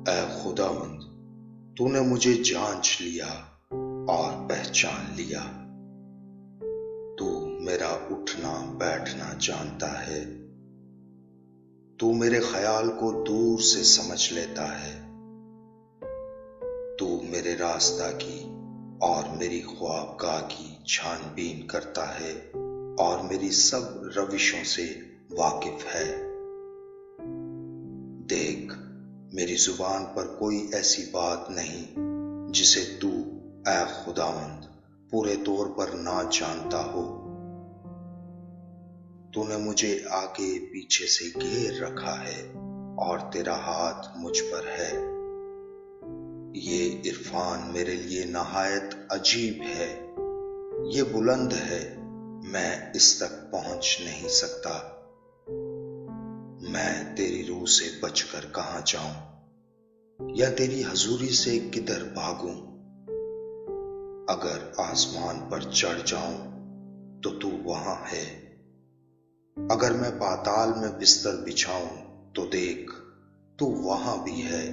اے خداوند، تو نے مجھے جانچ لیا اور پہچان لیا۔ تو میرا اٹھنا بیٹھنا جانتا ہے، تو میرے خیال کو دور سے سمجھ لیتا ہے۔ تو میرے راستہ کی اور میری خوابگاہ کی چھان بین کرتا ہے اور میری سب روشوں سے واقف ہے۔ دیکھ، میری زبان پر کوئی ایسی بات نہیں جسے تو اے خداوند پورے طور پر نہ جانتا ہو۔ تو نے مجھے آگے پیچھے سے گھیر رکھا ہے اور تیرا ہاتھ مجھ پر ہے۔ یہ عرفان میرے لیے نہایت عجیب ہے، یہ بلند ہے، میں اس تک پہنچ نہیں سکتا۔ میں تیری روح سے بچ کر کہاں جاؤں یا تیری حضوری سے کدھر بھاگوں؟ اگر آسمان پر چڑھ جاؤں تو وہاں ہے، اگر میں پاتال میں بستر بچھاؤں تو دیکھ تو وہاں بھی ہے۔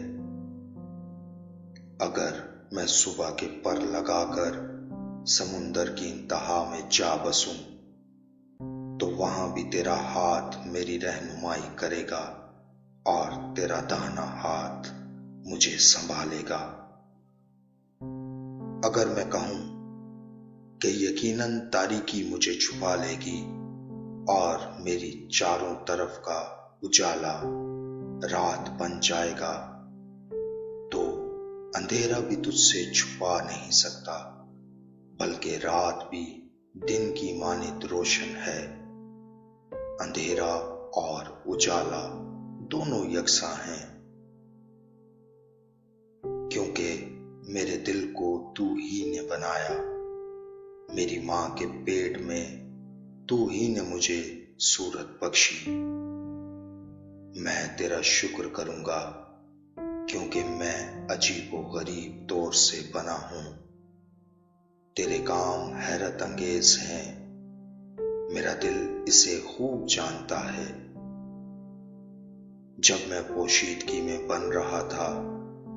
اگر میں صبح کے پر لگا کر سمندر کی انتہا میں جا بسوں تو وہاں بھی تیرا ہاتھ میری رہنمائی کرے گا اور تیرا داہنا ہاتھ مجھے سنبھالے گا۔ اگر میں کہوں کہ یقیناً تاریکی مجھے چھپا لے گی اور میری چاروں طرف کا اجالا رات بن جائے گا، تو اندھیرا بھی تجھ سے چھپا نہیں سکتا، بلکہ رات بھی دن کی مانند روشن ہے۔ اندھیرا اور اجالا دونوں یکساں ہیں، کیونکہ میرے دل کو تو ہی نے بنایا، میری ماں کے پیٹ میں تو ہی نے مجھے صورت بخشی۔ میں تیرا شکر کروں گا، کیونکہ میں عجیب و غریب طور سے بنا ہوں۔ تیرے کام حیرت انگیز ہیں، میرا دل اسے خوب جانتا ہے۔ جب میں پوشیدگی میں بن رہا تھا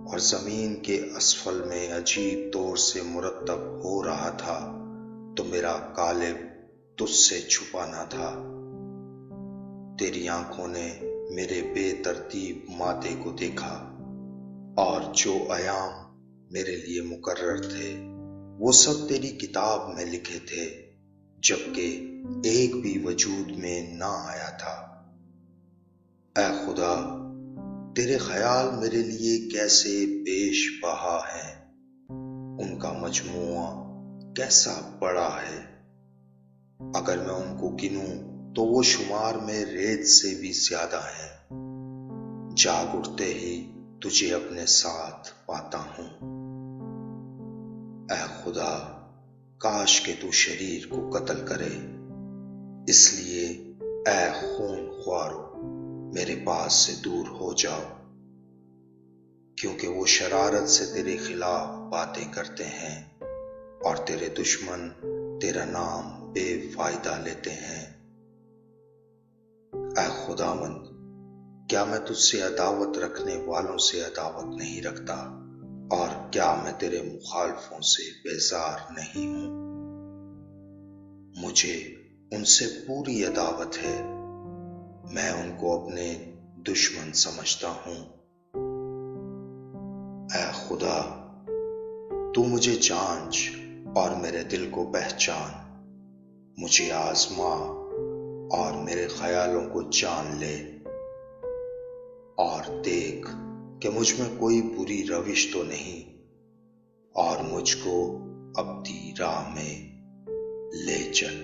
اور زمین کے اسفل میں عجیب طور سے مرتب ہو رہا تھا، تو میرا قالب تجھ سے چھپا نہ تھا۔ تیری آنکھوں نے میرے بے ترتیب مادے کو دیکھا، اور جو ایام میرے لیے مقرر تھے وہ سب تیری کتاب میں لکھے تھے، جبکہ ایک بھی وجود میں نہ آیا تھا۔ اے خدا، تیرے خیال میرے لیے کیسے بیش بہا ہیں، ان کا مجموعہ کیسا بڑا ہے۔ اگر میں ان کو گنوں تو وہ شمار میں ریت سے بھی زیادہ ہیں۔ جاگ اٹھتے ہی تجھے اپنے ساتھ پاتا ہوں۔ اے خدا، کاش کہ تو شریر کو قتل کرے، اس لیے اے خون خوارو میرے پاس سے دور ہو جاؤ، کیونکہ وہ شرارت سے تیرے خلاف باتیں کرتے ہیں اور تیرے دشمن تیرا نام بے فائدہ لیتے ہیں۔ اے خداوند، کیا میں تجھ سے عداوت رکھنے والوں سے عداوت نہیں رکھتا، اور کیا میں تیرے مخالفوں سے بیزار نہیں ہوں؟ مجھے ان سے پوری عداوت ہے، میں ان کو اپنے دشمن سمجھتا ہوں۔ اے خدا، تو مجھے جانچ اور میرے دل کو پہچان، مجھے آزما اور میرے خیالوں کو جان لے، اور دیکھ کہ مجھ میں کوئی بری روش تو نہیں، اور مجھ کو اپنی راہ میں لے چل۔